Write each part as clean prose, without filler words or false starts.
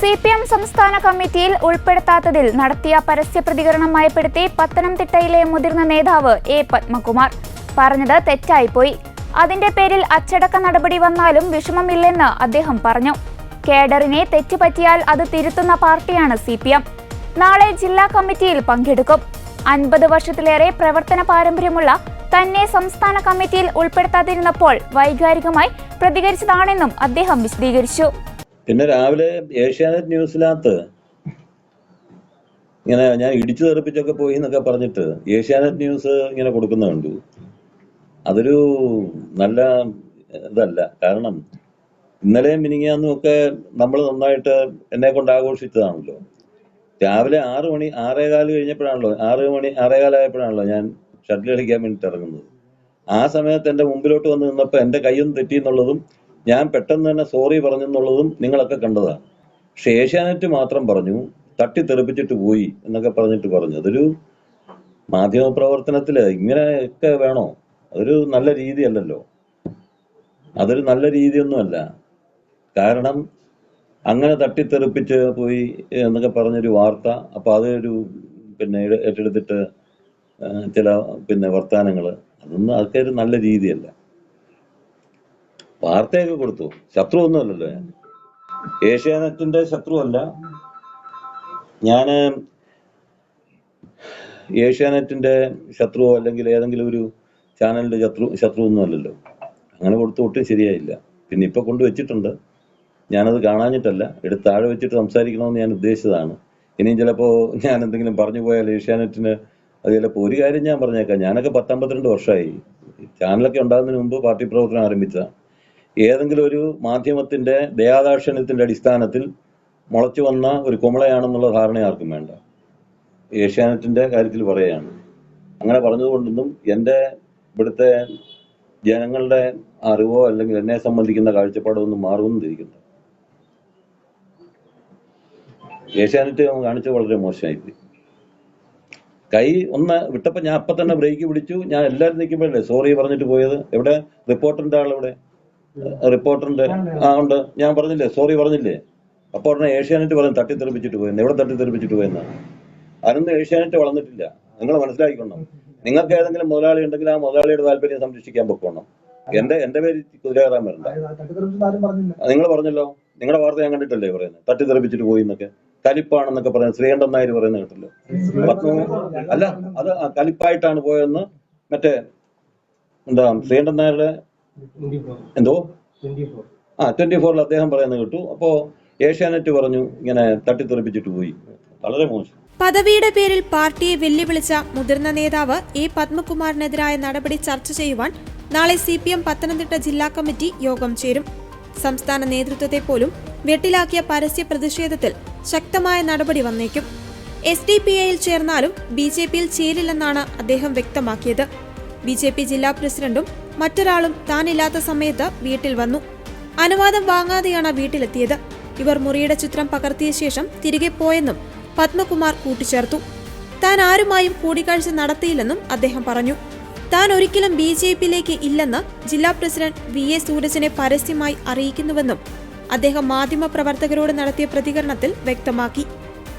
CPM സംസ്ഥാന കമ്മിറ്റിയിൽ ഉൾപ്പെടുത്താത്തതിൽ നടത്തിയ പരസ്യ പ്രതികരണം മയപ്പെടുത്തി പത്തനംതിട്ടയിലെ മുതിർന്ന നേതാവ് എ പത്മകുമാർ പറഞ്ഞത് തെറ്റായിപ്പോയി. അതിന്റെ പേരിൽ അച്ചടക്ക നടപടി വന്നാലും വിഷമമില്ലെന്ന് അദ്ദേഹം പറഞ്ഞു. കേഡറിനെ തെറ്റുപറ്റിയാൽ അത് തിരുത്തുന്ന പാർട്ടിയാണ് CPM. നാളെ ജില്ലാ കമ്മിറ്റിയിൽ പങ്കെടുക്കും. 50 വർഷത്തിലേറെ പ്രവർത്തന പാരമ്പര്യമുള്ള തന്നെ സംസ്ഥാന കമ്മിറ്റിയിൽ ഉൾപ്പെടുത്താതിരുന്നപ്പോൾ വൈകാരികമായി പ്രതികരിച്ചതാണെന്നും അദ്ദേഹം വിശദീകരിച്ചു. പിന്നെ രാവിലെ ഏഷ്യാനെറ്റ് ന്യൂസിനകത്ത് ഇങ്ങനെ ഞാൻ ഇടിച്ചു തെറിപ്പിച്ചൊക്കെ പോയി എന്നൊക്കെ പറഞ്ഞിട്ട് ഏഷ്യാനെറ്റ് ന്യൂസ് ഇങ്ങനെ കൊടുക്കുന്ന കണ്ടു. അതൊരു നല്ല ഇതല്ല. കാരണം ഇന്നലെയും മിനിങ്ങാന്നും ഒക്കെ നമ്മൾ നന്നായിട്ട് എന്നെ കൊണ്ട് ആഘോഷിച്ചതാണല്ലോ. രാവിലെ 6 മണി 6:15 കഴിഞ്ഞപ്പോഴാണല്ലോ 6:15 ആയപ്പോഴാണല്ലോ ഞാൻ ഷട്ടിൽ കളിക്കാൻ വേണ്ടിയിട്ട് ഇറങ്ങുന്നത്. ആ സമയത്ത് എൻ്റെ മുമ്പിലോട്ട് വന്ന് നിന്നപ്പോൾ എൻ്റെ കൈയൊന്നും തെറ്റിയെന്നുള്ളതും ഞാൻ പെട്ടെന്ന് തന്നെ സോറി പറഞ്ഞെന്നുള്ളതും നിങ്ങളൊക്കെ കണ്ടതാണ്. പക്ഷെ ഏഷ്യാനെറ്റ് മാത്രം പറഞ്ഞു തട്ടിത്തെറിപ്പിച്ചിട്ട് പോയി എന്നൊക്കെ പറഞ്ഞിട്ട് പറഞ്ഞു. അതൊരു മാധ്യമപ്രവർത്തനത്തിൽ ഇങ്ങനെയൊക്കെ വേണോ? അതൊരു നല്ല രീതിയല്ലല്ലോ. അതൊരു നല്ല രീതിയൊന്നുമല്ല. കാരണം അങ്ങനെ തട്ടിത്തെറിപ്പിച്ച് പോയി എന്നൊക്കെ പറഞ്ഞൊരു വാർത്ത, അപ്പം അതൊരു ഏറ്റെടുത്തിട്ട് ചില വർത്താനങ്ങൾ, അതൊക്കെ ഒരു നല്ല രീതിയല്ല. വാർത്തയൊക്കെ കൊടുത്തു. ശത്രു ഒന്നുമല്ലല്ലോ ഞാൻ. ഏഷ്യാനെറ്റിന്റെ ശത്രുവല്ല ഞാൻ. ഏഷ്യാനെറ്റിന്റെ ശത്രുവോ അല്ലെങ്കിൽ ഏതെങ്കിലും ഒരു ചാനലിന്റെ ശത്രു ഒന്നും അല്ലല്ലോ. അങ്ങനെ കൊടുത്തു ഒട്ടും ശരിയായില്ല. പിന്നെ ഇപ്പൊ കൊണ്ടുവച്ചിട്ടുണ്ട്. ഞാനത് കാണാഞ്ഞിട്ടല്ല, എടുത്ത് താഴെ വെച്ചിട്ട് സംസാരിക്കണമെന്ന് ഞാൻ ഉദ്ദേശിച്ചതാണ്. ഇനിയും ചിലപ്പോൾ ഞാൻ എന്തെങ്കിലും പറഞ്ഞു പോയാൽ ഏഷ്യാനെറ്റിന് അത് ചിലപ്പോൾ ഒരു കാര്യം ഞാൻ പറഞ്ഞേക്കാം. ഞാനൊക്കെ 52 വർഷമായി. ചാനലൊക്കെ ഉണ്ടാകുന്നതിന് മുമ്പ് പാർട്ടി പ്രവർത്തനം ആരംഭിച്ച ഏതെങ്കിലും ഒരു മാധ്യമത്തിന്റെ ദയാദാക്ഷിണ്യത്തിന്റെ അടിസ്ഥാനത്തിൽ മുളച്ചു വന്ന ഒരു കുമളയാണെന്നുള്ള ധാരണ ആർക്കും വേണ്ട. ഏഷ്യാനെറ്റിന്റെ കാര്യത്തിൽ പറയുകയാണ്. അങ്ങനെ പറഞ്ഞതുകൊണ്ടൊന്നും എൻ്റെ ഇവിടുത്തെ ജനങ്ങളുടെ അറിവോ അല്ലെങ്കിൽ എന്നെ സംബന്ധിക്കുന്ന കാഴ്ചപ്പാടോ ഒന്നും മാറുമെന്ന് തിരിക്കുന്നു. ഏഷ്യാനെറ്റ് കാണിച്ചത് വളരെ മോശമായിപ്പോയി. കൈ ഒന്ന് വിട്ടപ്പോൾ ഞാൻ അപ്പം തന്നെ ബ്രേക്ക് പിടിച്ചു. ഞാൻ എല്ലാവരും നിൽക്കുമ്പോഴല്ലേ സോറി പറഞ്ഞിട്ട് പോയത്. എവിടെ റിപ്പോർട്ടറിന്റെ ആളെവിടെ? റിപ്പോർട്ടറിന്റെ ഉണ്ട്. ഞാൻ പറഞ്ഞില്ലേ, സോറി പറഞ്ഞില്ലേ? അപ്പോൾ ഉടനെ ഏഷ്യാനെറ്റ് പറഞ്ഞ് തട്ടിത്തെറിപ്പിച്ചിട്ട് പോയെന്ന്. എവിടെ തട്ടിത്തെറിപ്പിച്ചിട്ട് പോയെന്നാണ്? അതൊന്നും ഏഷ്യാനെറ്റ് വളർന്നിട്ടില്ല. നിങ്ങൾ മനസ്സിലാക്കിക്കൊള്ളണം. നിങ്ങൾക്ക് ഏതെങ്കിലും മുതലാളി ഉണ്ടെങ്കിൽ ആ മുതലാളിയുടെ താല്പര്യം സംരക്ഷിക്കാൻ പൊക്കോണം. എന്റെ പേര് കുതിര കയറാൻ വരണ്ട. നിങ്ങൾ പറഞ്ഞല്ലോ, നിങ്ങളുടെ വാർത്ത ഞാൻ കണ്ടിട്ടല്ലേ പറയുന്നത് തട്ടിത്തെറിപ്പിച്ചിട്ട് പോയി എന്നൊക്കെ. കലിപ്പാണെന്നൊക്കെ പറയുന്നത് ശ്രീകണ്ഠൻ നായർ പറയുന്നത് കേട്ടല്ലോ. അല്ല, അത് കലിപ്പായിട്ടാണ് പോയതെന്ന് മറ്റേ ശ്രീകണ്ഠൻ നായരുടെ എന്തോ 24 അദ്ദേഹം പറയുന്നത് കേട്ടു. അപ്പോ ഏഷ്യാനെറ്റ് പറഞ്ഞു ഇങ്ങനെ തട്ടിത്തെറിപ്പിച്ചിട്ട് പോയി. വളരെ മോശം. പദവിയുടെ പേരിൽ പാർട്ടിയെ വെല്ലുവിളിച്ച മുതിർന്ന നേതാവ് എ പത്മകുമാറിനെതിരായ നടപടി ചർച്ച ചെയ്യുവാൻ നാളെ CPM പത്തനംതിട്ട ജില്ലാ കമ്മിറ്റി യോഗം ചേരും. സംസ്ഥാന നേതൃത്വത്തെ പോലും വെട്ടിലാക്കിയ പരസ്യ പ്രതിഷേധത്തിൽ ശക്തമായ നടപടി വന്നേക്കും. SDPIയിൽ ചേർന്നാലും BJPയിൽ ചേരില്ലെന്നാണ് അദ്ദേഹം വ്യക്തമാക്കിയത്. BJP ജില്ലാ പ്രസിഡന്റും മറ്റൊരാളും താനില്ലാത്ത സമയത്ത് വീട്ടിൽ വന്നു. അനുവാദം വാങ്ങാതെയാണ് വീട്ടിലെത്തിയത്. ഇവർ മുറിയുടെ ചിത്രം പകർത്തിയ ശേഷം തിരികെ പോയെന്നും പത്മകുമാർ കൂട്ടിച്ചേർത്തു. താൻ ആരുമായും കൂടിക്കാഴ്ച നടത്തിയില്ലെന്നും അദ്ദേഹം പറഞ്ഞു. താൻ ഒരിക്കലും BJPയിലേക്ക് ഇല്ലെന്ന് ജില്ലാ പ്രസിഡന്റ് VA സൂരജിനെ പരസ്യമായി അറിയിക്കുന്നുവെന്നും അദ്ദേഹം മാധ്യമപ്രവർത്തകരോട് നടത്തിയ പ്രതികരണത്തിൽ വ്യക്തമാക്കി.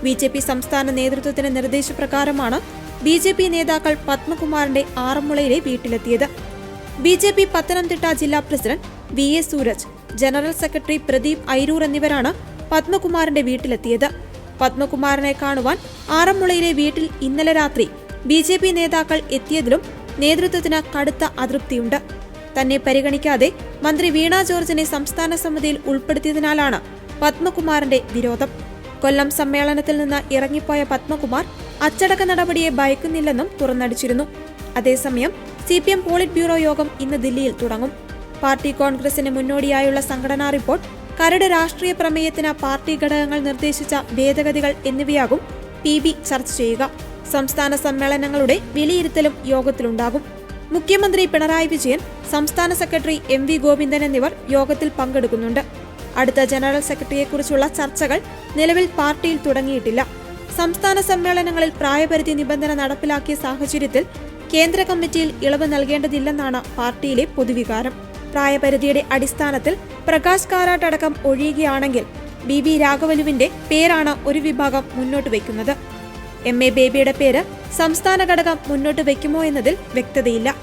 BJP സംസ്ഥാന നേതൃത്വത്തിന്റെ നിർദ്ദേശപ്രകാരമാണ് BJP നേതാക്കൾ പത്മകുമാറിന്റെ ആറന്മുളയിലെ വീട്ടിലെത്തിയത്. BJP പത്തനംതിട്ട ജില്ലാ president VA Sooraj, general secretary Pradeep Airoor എന്നിവരാണ് പത്മകുമാറിന്റെ വീട്ടിലെത്തിയത്. പത്മകുമാറിനെ കാണുവാൻ ആറന്മുളയിലെ വീട്ടിൽ ഇന്നലെ രാത്രി BJP നേതാക്കൾ എത്തിയതിലും നേതൃത്വത്തിന് കടുത്ത അതൃപ്തിയുണ്ട്. തന്നെ പരിഗണിക്കാതെ മന്ത്രി വീണ ജോർജിനെ സംസ്ഥാന സമിതിയിൽ ഉൾപ്പെടുത്തിയതിനാലാണ് പത്മകുമാറിന്റെ വിരോധം. കൊല്ലം സമ്മേളനത്തിൽ നിന്ന് ഇറങ്ങിപ്പോയ പത്മകുമാർ അച്ചടക്ക നടപടിയെ ഭയക്കുന്നില്ലെന്നും തുറന്നടിച്ചിരുന്നു. അതേസമയം CPM പോളിറ്റ് ബ്യൂറോ യോഗം ഇന്ന് ദില്ലിയിൽ തുടങ്ങും. പാർട്ടി കോൺഗ്രസിന് മുന്നോടിയായുള്ള സംഘടനാ റിപ്പോർട്ട്, കരട് രാഷ്ട്രീയ പ്രമേയത്തിന് പാർട്ടി ഘടകങ്ങൾ നിർദ്ദേശിച്ച ഭേദഗതികൾ എന്നിവയാകും PB ചർച്ച ചെയ്യുക. സംസ്ഥാന സമ്മേളനങ്ങളുടെ വിലയിരുത്തലും യോഗത്തിലുണ്ടാകും. മുഖ്യമന്ത്രി പിണറായി വിജയൻ, സംസ്ഥാന സെക്രട്ടറി MV ഗോവിന്ദൻ എന്നിവർ യോഗത്തിൽ പങ്കെടുക്കുന്നുണ്ട്. അടുത്ത ജനറൽ സെക്രട്ടറിയെക്കുറിച്ചുള്ള ചർച്ചകൾ നിലവിൽ പാർട്ടിയിൽ തുടങ്ങിയിട്ടില്ല. സംസ്ഥാന സമ്മേളനങ്ങളിൽ പ്രായപരിധി നിബന്ധന നടപ്പിലാക്കിയ സാഹചര്യത്തിൽ കേന്ദ്ര കമ്മിറ്റിയിൽ ഇളവ് നൽകേണ്ടതില്ലെന്നാണ് പാർട്ടിയിലെ പൊതുവികാരം. പ്രായപരിധിയുടെ അടിസ്ഥാനത്തിൽ പ്രകാശ് കാരാട്ട് അടക്കം ഒഴിയുകയാണെങ്കിൽ BV രാഘവലുവിന്റെ പേരാണ് ഒരു വിഭാഗം മുന്നോട്ട് വയ്ക്കുന്നത്. MA ബേബിയുടെ പേര് സംസ്ഥാന ഘടകം മുന്നോട്ട് വയ്ക്കുമോ എന്നതിൽ വ്യക്തതയില്ല.